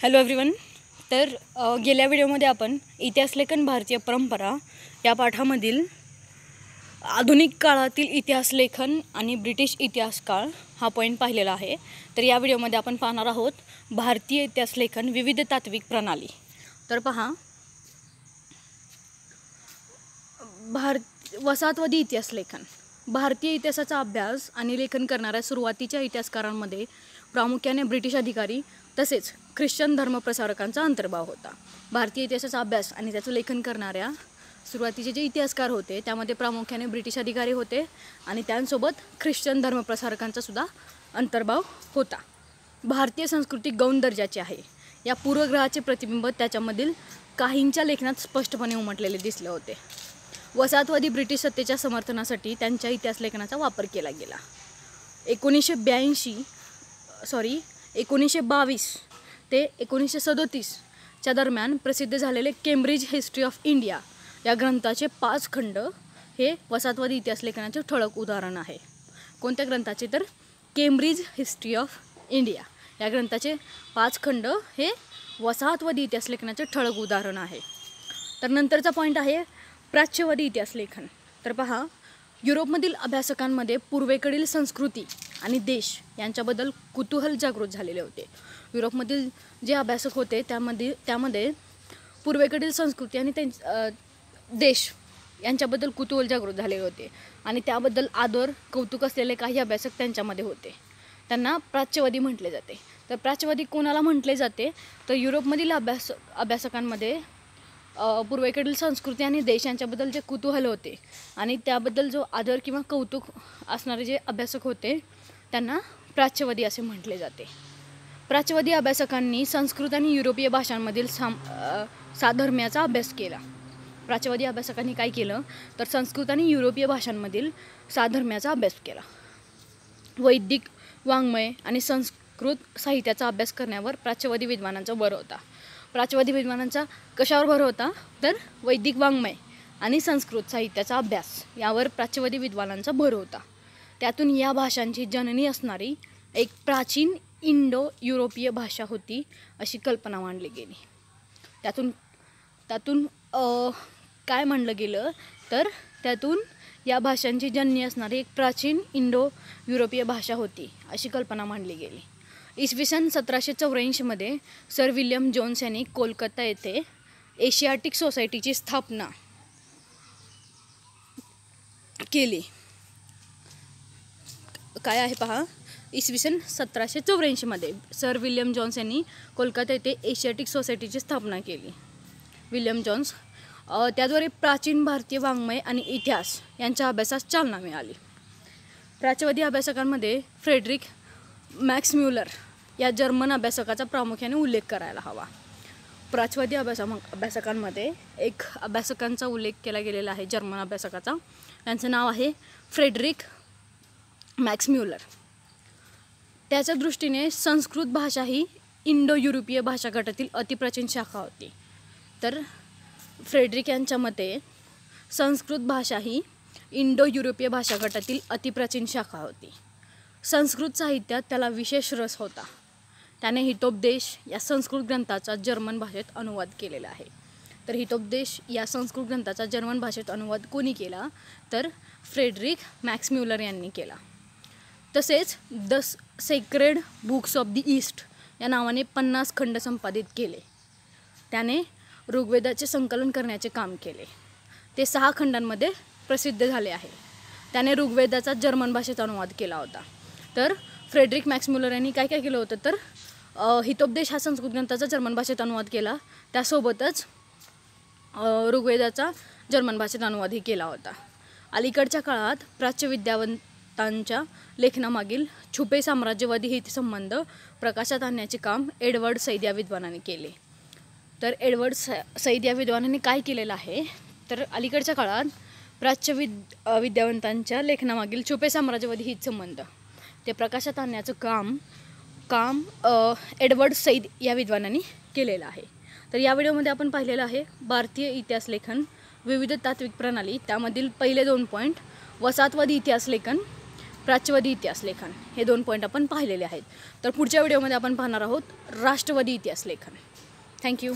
Hello everyone. तर गेल्या व्हिडिओमध्ये आपण इतिहासलेखन भारतीय परंपरा या पाठामधील आधुनिक काळातील इतिहासलेखन आणि ब्रिटिश इतिहासकाळ हा पॉईंट पाहिलेला आहे. तर या व्हिडिओमध्ये आपण पाहणार आहोत भारतीय इतिहासलेखन विविध तात्विक प्रणाली. तर पहा, वसाहतवादी इतिहासलेखन. भारतीय इतिहासाचा अभ्यास आणि लेखन करणाऱ्या सुरुवातीच्या इतिहासकारांमध्ये प्रामुख्याने ब्रिटिश अधिकारी तसेच ख्रिश्चन धर्मप्रसारकांचा अंतर्भाव होता. भारतीय इतिहासाचा अभ्यास आणि त्याचं लेखन करणाऱ्या सुरुवातीचे जे इतिहासकार होते त्यामध्ये प्रामुख्याने ब्रिटिश अधिकारी होते आणि त्यांसोबत ख्रिश्चन धर्मप्रसारकांचा सुद्धा अंतर्भाव होता. भारतीय संस्कृती गौण दर्जाची आहे या पूर्वग्रहाचे प्रतिबिंब त्याच्यामधील काहींच्या लेखनात स्पष्टपणे उमटलेले दिसले होते. वसाहतवादी ब्रिटिश सत्तेच्या समर्थनासाठी त्यांच्या इतिहासलेखनाचा वापर केला गेला. 1922 ते 1937च्या दरम्यान प्रसिद्ध झालेले केम्ब्रिज हिस्ट्री ऑफ इंडिया या ग्रंथाचे 5 खंड हे वसाहतवादी इतिहासलेखनाचे ठळक उदाहरण आहे. कोणत्या ग्रंथाचे? तर केम्ब्रिज हिस्ट्री ऑफ इंडिया या ग्रंथाचे 5 खंड हे वसाहतवादी इतिहासलेखनाचे ठळक उदाहरण आहे. तर नंतरचा पॉईंट आहे प्राच्यवादी इतिहासलेखन. तर पहा, युरोपमधील अभ्यासकांमध्ये पूर्वेकडील संस्कृती आणि देश यांच्याबद्दल कुतूहल जागृत झालेले होते. युरोपमधील जे अभ्यासक होते त्यामध्ये पूर्वेकडील संस्कृती आणि देश यांच्याबद्दल कुतूहल जागृत झालेले होते आणि त्याबद्दल आदर कौतुक असलेले काही अभ्यासक त्यांच्यामध्ये होते. त्यांना प्राच्यवादी म्हटले जाते. तर प्राच्यवादी कोणाला म्हटले जाते? तर युरोपमधील अभ्यासकांमध्ये पूर्वेकडील संस्कृती आणि देश यांच्याबद्दल जे कुतूहल होते आणि त्याबद्दल जो आदर किंवा कौतुक असणारे जे अभ्यासक होते त्यांना प्राच्यवादी असे म्हटले जाते. प्राच्यवादी अभ्यासकांनी संस्कृत आणि युरोपीय भाषांमधील साधर्म्याचा अभ्यास केला. प्राच्यवादी अभ्यासकांनी काय केलं? तर संस्कृत आणि युरोपीय भाषांमधील साधर्म्याचा अभ्यास केला. वैदिक वाङ्मय आणि संस्कृत साहित्याचा अभ्यास करण्यावर प्राच्यवादी विद्वानांचा भर होता. प्राच्यवादी विद्वानांचा कशावर भर होता? तर वैदिक वाङ्मय आणि संस्कृत साहित्याचा अभ्यास यावर प्राच्यवादी विद्वानांचा भर होता. त्यातून या भाषांची जननी असणारी एक प्राचीन इंडो युरोपीय भाषा होती अशी कल्पना मांडली गेली. त्यातून काय मांडलं गेलं? तर त्यातून या भाषांची जननी असणारी एक प्राचीन इंडो युरोपीय भाषा होती अशी कल्पना मांडली गेली. इसवी सन 1784 सर विल्यम जोन्स यांनी कोलकाता येथे एशियाटिक सोसायटीची स्थापना केली. काय आहे पहा, इसवी सन 1784 सर विल्यम जोन्स यांनी कोलकाता येथे एशियाटिक सोसायटीची स्थापना केली. विल्यम जोन्स त्याद्वारे प्राचीन भारतीय वाङ्मय आणि इतिहास यांच्या अभ्यासास चालना मिळाली. प्राच्यवादी अभ्यासकांमध्ये फ्रेडरिक मॅक्स म्युलर या जर्मन अभ्यासकाचा प्रामुख्याने उल्लेख करायला हवा. प्राच्यवादी अभ्यासकांमध्ये एक अभ्यासकांचा उल्लेख केला गेलेला आहे जर्मन अभ्यासकाचा. त्यांचं नाव आहे फ्रेडरिक मॅक्स म्युलर. त्याच्या दृष्टीने संस्कृत भाषा ही इंडो युरोपीय भाषा गटातील अतिप्राचीन शाखा होती. तर फ्रेडरिक यांच्या मते संस्कृत भाषा ही इंडो युरोपीय भाषा गटातील अतिप्राचीन शाखा होती. संस्कृत साहित्यात त्याला विशेष रस होता. त्याने हितोपदेश या संस्कृत ग्रंथाचा जर्मन भाषेत अनुवाद केलेला आहे. तर हितोपदेश या संस्कृत ग्रंथाचा जर्मन भाषेत अनुवाद कोणी केला? तर फ्रेडरिक मॅक्स म्युलर यांनी केला. तसेच the sacred books of the east या नावाने 50 खंड संपादित केले. त्याने ऋग्वेदाचे संकलन करण्याचे काम केले. ते 6 खंडांमध्ये प्रसिद्ध झाले आहे. त्याने ऋग्वेदाचा जर्मन भाषेत अनुवाद केला होता. तर फ्रेडरिक मॅक्स म्युलर यांनी काय केलं होतं? तर हितोपदेश हा संस्कृत ग्रंथाचा जर्मन भाषेत अनुवाद केला. त्यासोबतच ऋग्वेदाचा जर्मन भाषेत अनुवादही केला होता. अलीकडच्या काळात प्राच्य विद्यावंतांच्या लेखनामागील छुपे साम्राज्यवादी हितसंबंध प्रकाशात आणण्याचे काम एडवर्ड सैद या विद्वानाने केले. तर एडवर्ड सैद या विद्वानाने काय केलेलं आहे? तर अलीकडच्या काळात प्राच्य विद्यावंतांच्या लेखनामागील छुपे साम्राज्यवादी हितसंबंध ते प्रकाशात आणण्याचं काम एडवर्ड सैद या विद्वानांनी केलेलं आहे. तर या व्हिडिओमध्ये आपण पाहिलेलं आहे भारतीय इतिहासलेखन विविध तात्विक प्रणाली. त्यामधील पहिले 2 पॉईंट वसाहतवादी इतिहासलेखन प्राच्यवादी इतिहास लेखन हे 2 पॉईंट आपण पाहिलेले आहेत. तर पुढच्या व्हिडिओमध्ये आपण पाहणार आहोत राष्ट्रवादी इतिहास लेखन. थँक्यू.